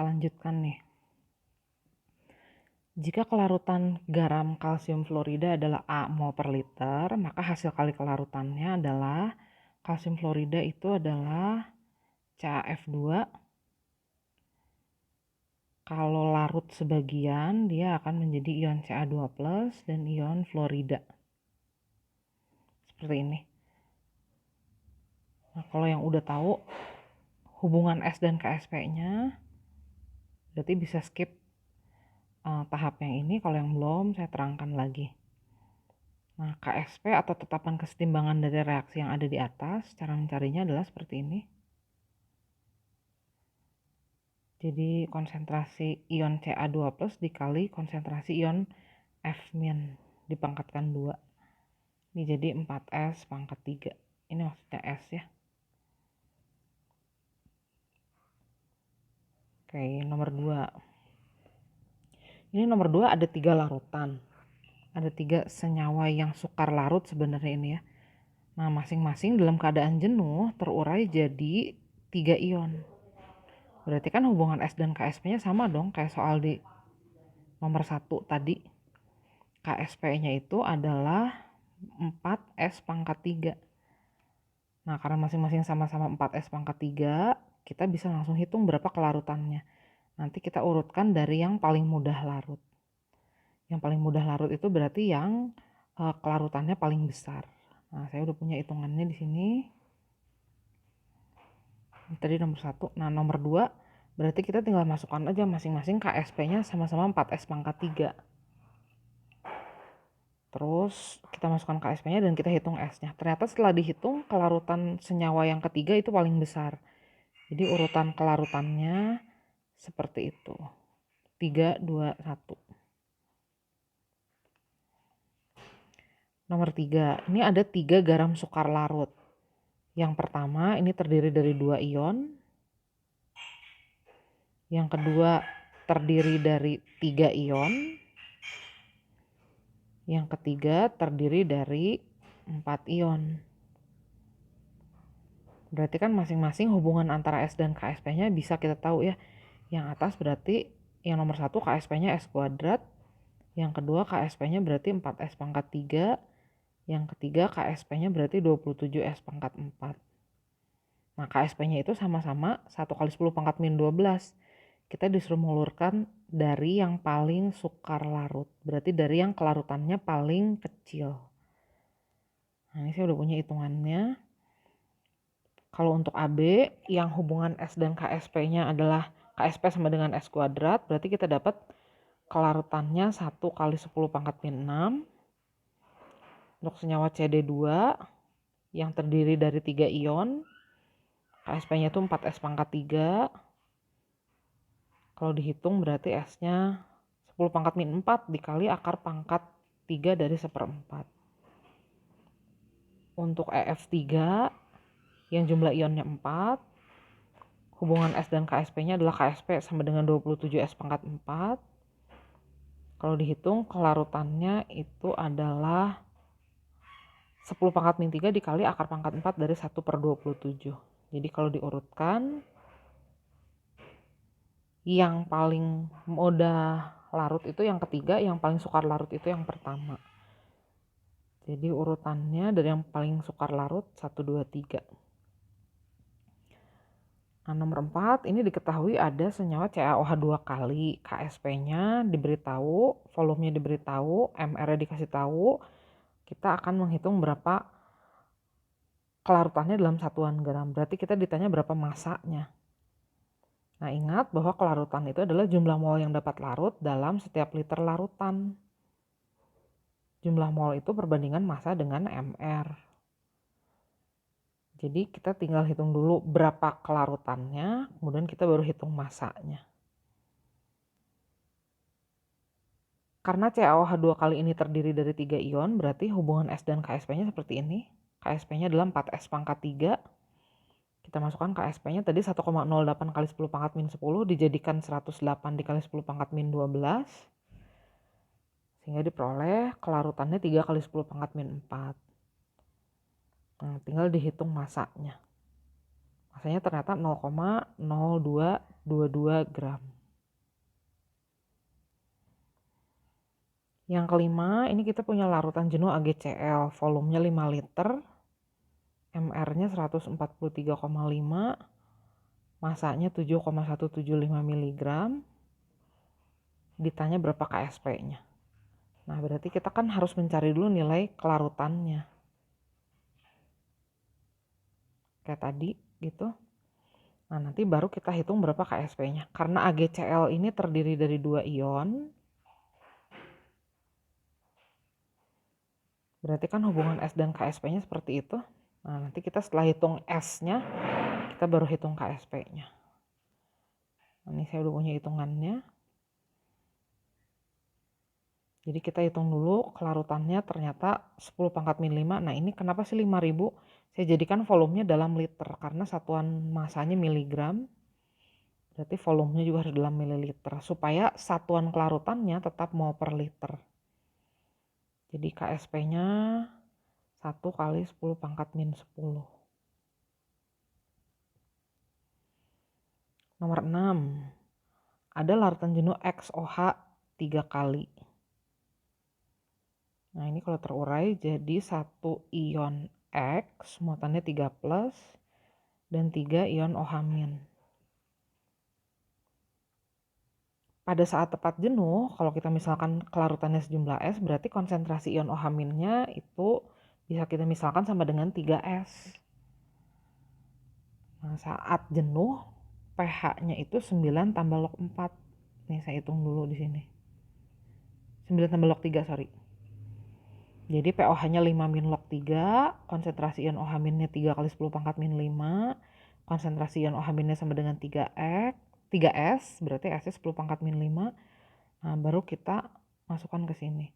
kita lanjutkan nih. Jika kelarutan garam kalsium fluorida adalah A mol per liter, maka hasil kali kelarutannya adalah kalsium fluorida itu adalah CaF2. Kalau larut sebagian, dia akan menjadi ion Ca2+ dan ion fluorida. Seperti ini. Nah, kalau yang udah tahu hubungan S dan KSP-nya, berarti bisa skip tahap yang ini. Kalau yang belum, saya terangkan lagi. Nah, KSP atau tetapan kesetimbangan dari reaksi yang ada di atas, cara mencarinya adalah seperti ini. Jadi konsentrasi ion Ca2+ dikali konsentrasi ion F- dipangkatkan 2. Ini jadi 4S pangkat 3. Ini maksudnya S ya. Oke, nomor 2. Ini nomor 2 ada 3 larutan. Ada 3 senyawa yang sukar larut sebenarnya ini ya. Nah, masing-masing dalam keadaan jenuh terurai jadi 3 ion. Berarti kan hubungan S dan KSP-nya sama dong kayak soal di nomor 1 tadi. KSP-nya itu adalah 4S pangkat 3. Nah, karena masing-masing sama-sama 4S pangkat 3, kita bisa langsung hitung berapa kelarutannya. Nanti kita urutkan dari yang paling mudah larut. Yang paling mudah larut itu berarti yang kelarutannya paling besar. Nah, saya udah punya hitungannya di sini. Ini tadi nomor 1. Nah, nomor 2 berarti kita tinggal masukkan aja masing-masing KSP-nya sama-sama 4S pangkat 3. Terus kita masukkan KSP-nya dan kita hitung S-nya. Ternyata setelah dihitung kelarutan senyawa yang ketiga itu paling besar. Jadi urutan kelarutannya seperti itu. 3, 2, 1. Nomor 3, ini ada 3 garam sukar larut. Yang pertama ini terdiri dari 2 ion. Yang kedua terdiri dari 3 ion. Yang ketiga terdiri dari 4 ion. Berarti kan masing-masing hubungan antara S dan KSP-nya bisa kita tahu ya. Yang atas berarti yang nomor 1 KSP-nya S kuadrat. Yang kedua KSP-nya berarti 4S pangkat 3. Yang ketiga KSP-nya berarti 27S pangkat 4. Nah, KSP-nya itu sama-sama 1 kali 10 pangkat min 12. Kita disuruh mengulurkan dari yang paling sukar larut. Berarti dari yang kelarutannya paling kecil. Nah, ini saya udah punya hitungannya. Kalau untuk AB, yang hubungan S dan KSP-nya adalah KSP sama dengan S kuadrat. Berarti kita dapat kelarutannya 1 kali 10 pangkat min 6. Untuk senyawa CD2 yang terdiri dari 3 ion. KSP-nya itu 4S pangkat 3. Kalau dihitung berarti S-nya 10 pangkat min 4 dikali akar pangkat 3 dari 1/4. Untuk EF3 yang jumlah ionnya 4, hubungan S dan KSP-nya adalah KSP sama dengan 27S pangkat 4. Kalau dihitung kelarutannya itu adalah 10 pangkat min 3 dikali akar pangkat 4 dari 1/27. Jadi kalau diurutkan, yang paling mudah larut itu yang ketiga, yang paling sukar larut itu yang pertama. Jadi urutannya dari yang paling sukar larut 1, 2, 3. Nah, nomor 4 ini diketahui ada senyawa CaOH 2 kali. KSP-nya diberitahu, volumenya diberitahu, MR-nya dikasih tahu. Kita akan menghitung berapa kelarutannya dalam satuan gram. Berarti kita ditanya berapa masanya. Nah, ingat bahwa kelarutan itu adalah jumlah mol yang dapat larut dalam setiap liter larutan. Jumlah mol itu perbandingan massa dengan MR. Jadi kita tinggal hitung dulu berapa kelarutannya, kemudian kita baru hitung massanya. Karena CaOH 2 kali ini terdiri dari 3 ion, berarti hubungan S dan KSP-nya seperti ini. KSP-nya adalah 4S pangkat 3. Kita masukkan KSP-nya tadi 1,08 kali 10 pangkat min 10 dijadikan 108 dikali 10 pangkat min 12. Sehingga diperoleh kelarutannya 3 kali 10 pangkat min 4. Nah, tinggal dihitung massanya. Masanya ternyata 0,0222 gram. Yang kelima, ini kita punya larutan jenuh AgCl, volumenya 5 liter, mR-nya 143,5, masanya 7,175 mg, ditanya berapa KSP-nya. Nah, berarti kita kan harus mencari dulu nilai kelarutannya. Kayak tadi gitu. Nah, nanti baru kita hitung berapa KSP-nya. Karena AgCl ini terdiri dari 2 ion, berarti kan hubungan S dan KSP-nya seperti itu. Nah, nanti kita setelah hitung S-nya, kita baru hitung KSP-nya. Nah, ini saya udah punya hitungannya. Jadi kita hitung dulu kelarutannya ternyata 10 pangkat min 5. Nah, ini kenapa sih 5000? Saya jadikan volumenya dalam liter karena satuan masanya miligram. Berarti volumenya juga harus dalam mililiter supaya satuan kelarutannya tetap mol per liter. Jadi KSP-nya 1 kali 10 pangkat min 10. Nomor 6. Ada larutan jenuh XOH 3 kali. Nah, ini kalau terurai jadi 1 ion X, muatannya 3+, dan 3 ion OH-. Pada saat tepat jenuh, kalau kita misalkan kelarutannya sejumlah S, berarti konsentrasi ion OH-nya itu bisa kita misalkan sama dengan 3S. Nah, saat jenuh, pH-nya itu 9 tambah log 4. Nih, saya hitung dulu di sini. 9 tambah log 3, sorry. Jadi pOH-nya 5 min log 3, konsentrasi ion OH-nya 3 kali 10 pangkat min 5, konsentrasi ion OH-nya sama dengan 3S, berarti S-nya 10 pangkat min 5. Nah, baru kita masukkan ke sini.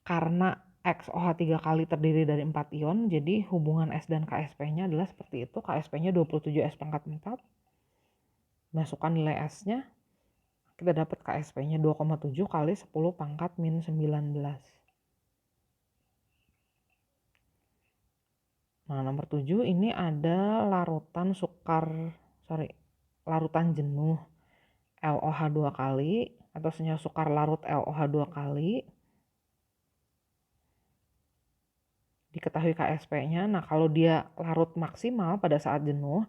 Karena XOH 3 kali terdiri dari 4 ion, jadi hubungan S dan KSP-nya adalah seperti itu. KSP-nya 27S pangkat 4. Masukkan nilai S-nya, kita dapat KSP-nya 2,7 kali 10 pangkat min 19. Nah, nomor 7 ini ada larutan larutan jenuh LOH 2 kali atau senyawa sukar larut LOH 2 kali. Diketahui KSP-nya. Nah, kalau dia larut maksimal pada saat jenuh,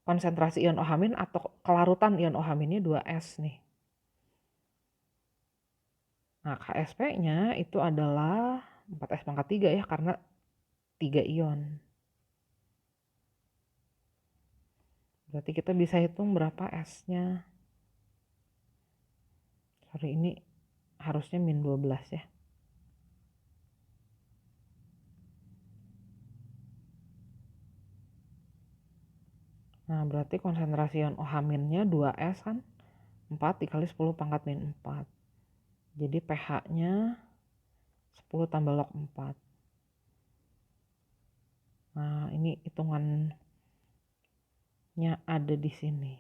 konsentrasi ion OH- atau kelarutan ion OH-nya 2S nih. Nah, KSP-nya itu adalah 4S pangkat 3 ya, karena 3 ion. Berarti kita bisa hitung berapa S-nya. Sorry, ini harusnya min 12 ya. Nah, berarti konsentrasi ion OH-nya 2S kan. 4 dikali 10 pangkat min 4. Jadi pH-nya 10 tambah log 4. Nah, ini hitungannya ada di sini.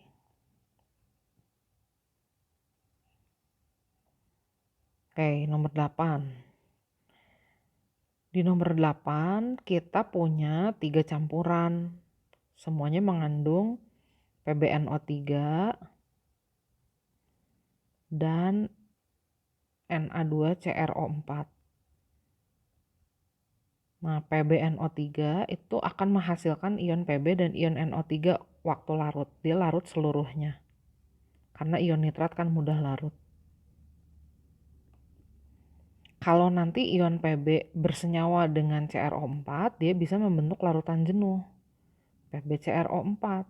Oke, nomor 8. Di nomor 8 kita punya 3 campuran. Semuanya mengandung PbNO3 dan Na2CrO4. Nah, PbNO3 itu akan menghasilkan ion Pb dan ion NO3 waktu larut. Dia larut seluruhnya. Karena ion nitrat kan mudah larut. Kalau nanti ion Pb bersenyawa dengan CrO4, dia bisa membentuk larutan jenuh, PbCrO4.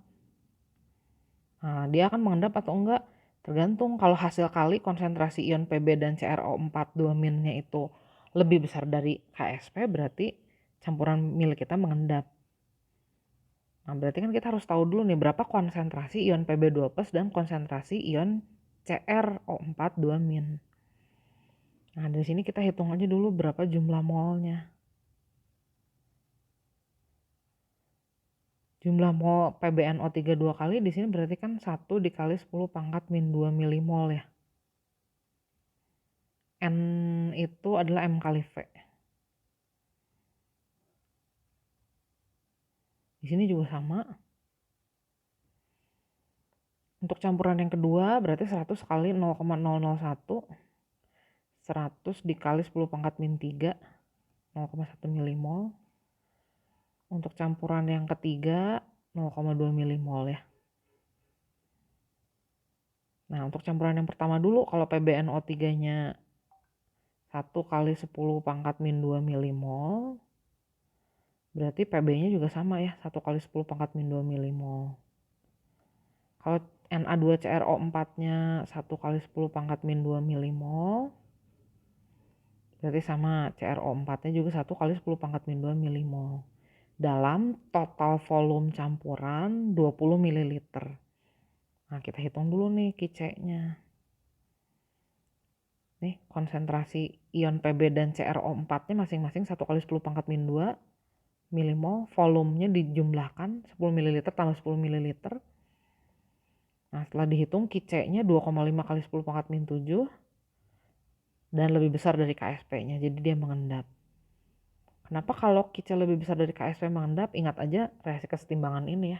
Nah, dia akan mengendap atau enggak tergantung. Kalau hasil kali konsentrasi ion Pb dan CrO4 2-nya itu lebih besar dari KSP, berarti campuran milik kita mengendap. Nah, berarti kan kita harus tahu dulu nih berapa konsentrasi ion Pb2+ dan konsentrasi ion CrO4 2-. Nah, dari sini kita hitung aja dulu berapa jumlah molnya. Jumlah mol PbNO3 2 kali di sini berarti kan 1 dikali 10 pangkat min 2 milimol ya. N itu adalah M kali V. Di sini juga sama. Untuk campuran yang kedua berarti 100 kali 0,001, 100 dikali 10 pangkat min 3, 0,1 milimol. Untuk campuran yang ketiga 0,2 milimol ya. Nah, untuk campuran yang pertama dulu, kalau PbNO3-nya 1 kali 10 pangkat min 2 milimol, berarti Pb-nya juga sama ya, 1 kali 10 pangkat min 2 milimol. Kalau Na2CrO4-nya 1 kali 10 pangkat min 2 milimol, berarti sama, CrO4-nya juga 1 kali 10 pangkat min 2 milimol. Dalam total volume campuran 20 ml. Nah, kita hitung dulu nih KC-nya. Nih, konsentrasi ion Pb dan CrO4-nya masing-masing 1 kali 10 pangkat min 2 milimol. Volumenya dijumlahkan 10 ml tambah 10 ml. Nah, setelah dihitung KC-nya 2,5 kali 10 pangkat min 7 dan lebih besar dari KSP-nya, jadi dia mengendap. Kenapa kalau KC lebih besar dari KSP mengendap? Ingat aja reaksi kesetimbangan ini ya.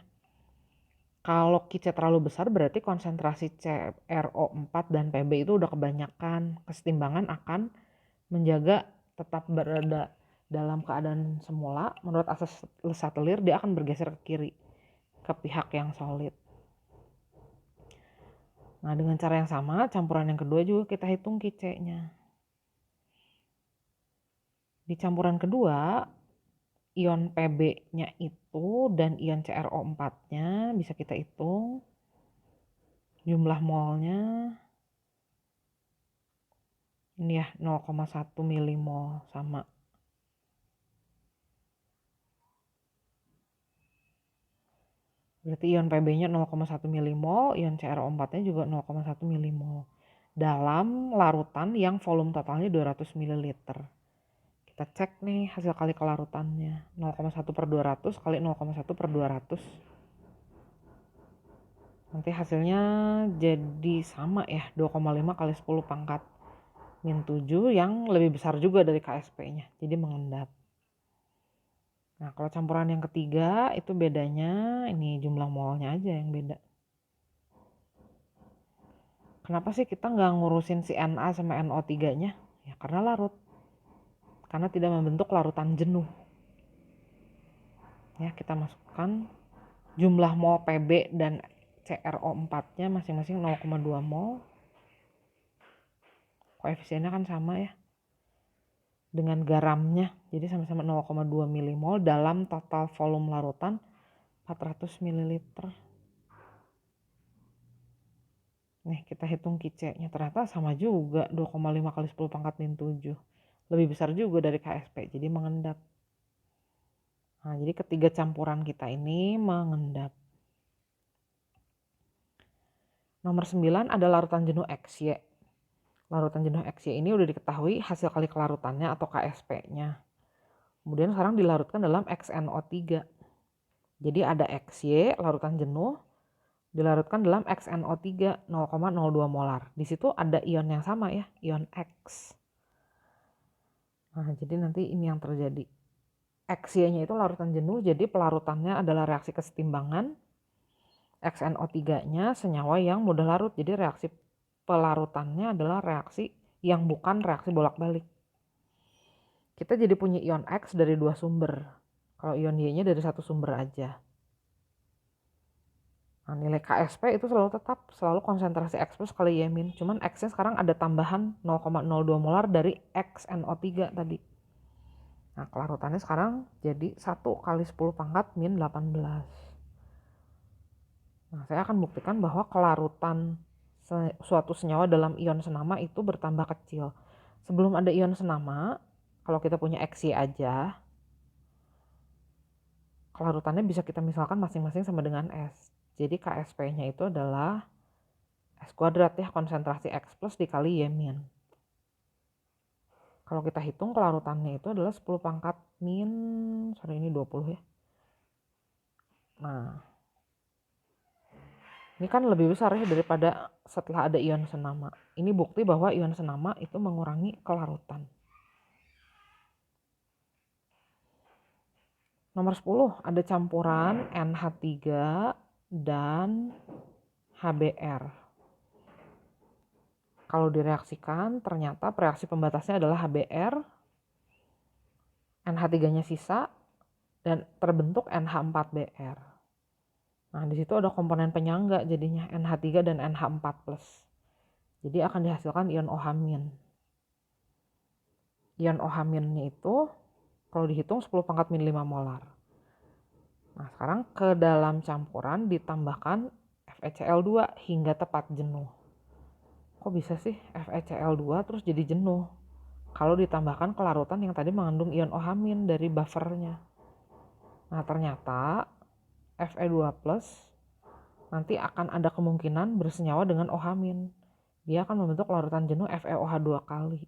Kalau KC terlalu besar berarti konsentrasi CrO4 dan Pb itu udah kebanyakan. Kesetimbangan akan menjaga tetap berada dalam keadaan semula. Menurut asas Satelir dia akan bergeser ke kiri, ke pihak yang solid. Nah, dengan cara yang sama, campuran yang kedua juga kita hitung KC-nya. Di campuran kedua, ion Pb-nya itu dan ion CrO4-nya bisa kita hitung. Jumlah molnya ini ya 0,1 milimol sama. Berarti ion Pb-nya 0,1 milimol, ion CrO4-nya juga 0,1 milimol. Dalam larutan yang volume totalnya 200 ml. Kita cek nih hasil kali kelarutannya. 0,1 per 200 kali 0,1 per 200. Nanti hasilnya jadi sama ya, 2,5 kali 10 pangkat min 7 yang lebih besar juga dari KSP-nya. Jadi mengendap. Nah, kalau campuran yang ketiga itu bedanya ini jumlah molnya aja yang beda. Kenapa sih kita nggak ngurusin si Na sama NO3-nya? Ya karena larut. Karena tidak membentuk larutan jenuh. Ya, kita masukkan jumlah mol Pb dan CrO4-nya masing-masing 0,2 mol. Koefisiennya kan sama ya. Dengan garamnya, jadi sama-sama 0,2 milimol dalam total volume larutan 400 ml. Nih, kita hitung KC-nya, ternyata sama juga 2,5 kali 10 pangkat min 7. Lebih besar juga dari KSP, jadi mengendap. Nah, jadi ketiga campuran kita ini mengendap. Nomor 9 ada larutan jenuh XY. Larutan jenuh XY ini udah diketahui hasil kali kelarutannya atau KSP-nya. Kemudian sekarang dilarutkan dalam XNO3. Jadi ada XY, larutan jenuh, dilarutkan dalam XNO3 0,02 molar. Di situ ada ion yang sama ya, ion X. Nah, jadi nanti ini yang terjadi. XY-nya itu larutan jenuh, jadi pelarutannya adalah reaksi kesetimbangan. XNO3-nya senyawa yang mudah larut, jadi reaksi pelarutannya adalah reaksi yang bukan reaksi bolak-balik. Kita jadi punya ion X dari dua sumber. Kalau ion Y-nya dari satu sumber aja. Nah, nilai KSP itu selalu konsentrasi X plus kali Y min. Cuman X-nya sekarang ada tambahan 0,02 molar dari XNO3 tadi. Nah, kelarutannya sekarang jadi 1 kali 10 pangkat min 18. Nah, saya akan buktikan bahwa kelarutan suatu senyawa dalam ion senama itu bertambah kecil. Sebelum ada ion senama, kalau kita punya XY aja, kelarutannya bisa kita misalkan masing-masing sama dengan S. Jadi KSP-nya itu adalah S kuadrat ya, konsentrasi X plus dikali Y min. Kalau kita hitung kelarutannya itu adalah 10 pangkat min, ini 20 ya. Nah, ini kan lebih besar ya daripada setelah ada ion senama. Ini bukti bahwa ion senama itu mengurangi kelarutan. Nomor 10 ada campuran NH3 dan HBr. Kalau direaksikan, ternyata reaksi pembatasnya adalah HBr, NH3-nya sisa, dan terbentuk NH4Br. Nah, di situ ada komponen penyangga jadinya NH3 dan NH4+. Jadi akan dihasilkan ion OH-. Ion OH-nya itu kalau dihitung 10⁻⁵ molar. Nah, sekarang ke dalam campuran ditambahkan FeCl2 hingga tepat jenuh. Kok bisa sih FeCl2 terus jadi jenuh? Kalau ditambahkan ke larutan yang tadi mengandung ion OH- dari buffernya. Nah, ternyata Fe2+ nanti akan ada kemungkinan bersenyawa dengan OH-. Dia akan membentuk larutan jenuh FeOH2 kali.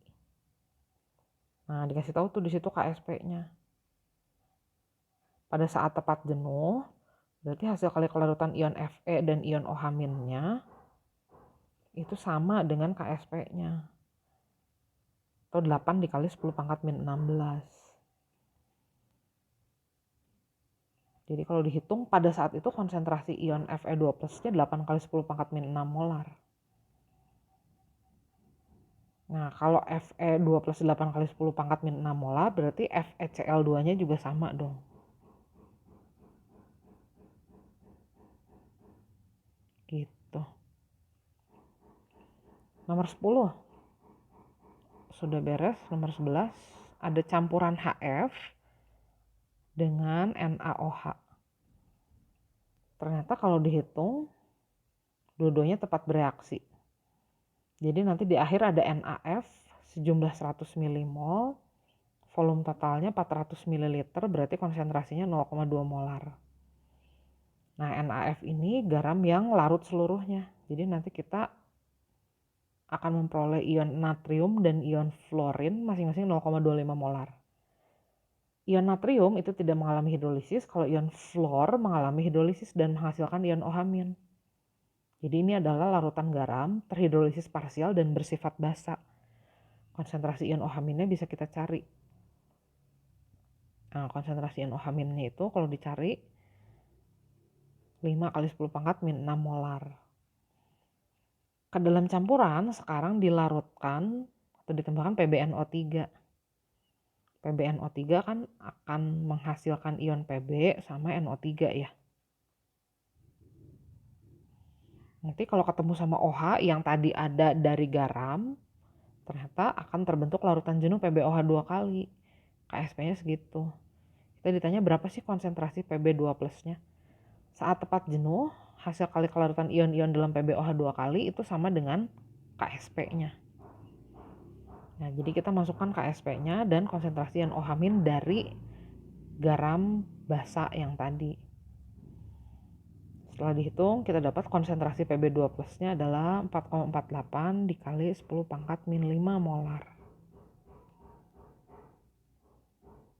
Nah, dikasih tahu tuh di situ KSP-nya. Pada saat tepat jenuh, berarti hasil kali kelarutan ion Fe dan ion OH-nya itu sama dengan KSP-nya. Atau 8 dikali 10⁻⁻16. Jadi kalau dihitung pada saat itu konsentrasi ion Fe2+-nya 8 kali 10⁻⁶ molar. Nah, kalau Fe2+ 8 kali 10⁻⁶ molar berarti FeCl2-nya juga sama dong. Gitu. Nomor 10. Sudah beres. Nomor 11. Ada campuran HF dengan NaOH. Ternyata kalau dihitung, dua-duanya tepat bereaksi. Jadi nanti di akhir ada NaF sejumlah 100 milimol, volume totalnya 400 ml, berarti konsentrasinya 0,2 molar. Nah, NaF ini garam yang larut seluruhnya. Jadi nanti kita akan memperoleh ion natrium dan ion fluorin masing-masing 0,25 molar. Ion natrium itu tidak mengalami hidrolisis, kalau ion fluor mengalami hidrolisis dan menghasilkan ion OH-. Jadi ini adalah larutan garam, terhidrolisis parsial dan bersifat basa. Konsentrasi ion OH-nya bisa kita cari. Nah, konsentrasi ion OH-nya itu kalau dicari 5 kali 10⁻⁻6 molar. Ke dalam campuran sekarang dilarutkan atau ditambahkan PbNO3. PbNO3 kan akan menghasilkan ion Pb sama NO3 ya. Nanti kalau ketemu sama OH yang tadi ada dari garam, ternyata akan terbentuk larutan jenuh PbOH2 kali. KSP-nya segitu. Kita ditanya berapa sih konsentrasi Pb2+-nya. Saat tepat jenuh, hasil kali kelarutan ion-ion dalam PbOH2 kali itu sama dengan KSP-nya. Nah, jadi kita masukkan KSP-nya dan konsentrasi ion OH- dari garam basa yang tadi. Setelah dihitung, kita dapat konsentrasi Pb2+-nya adalah 4,48 dikali 10⁻⁵ molar.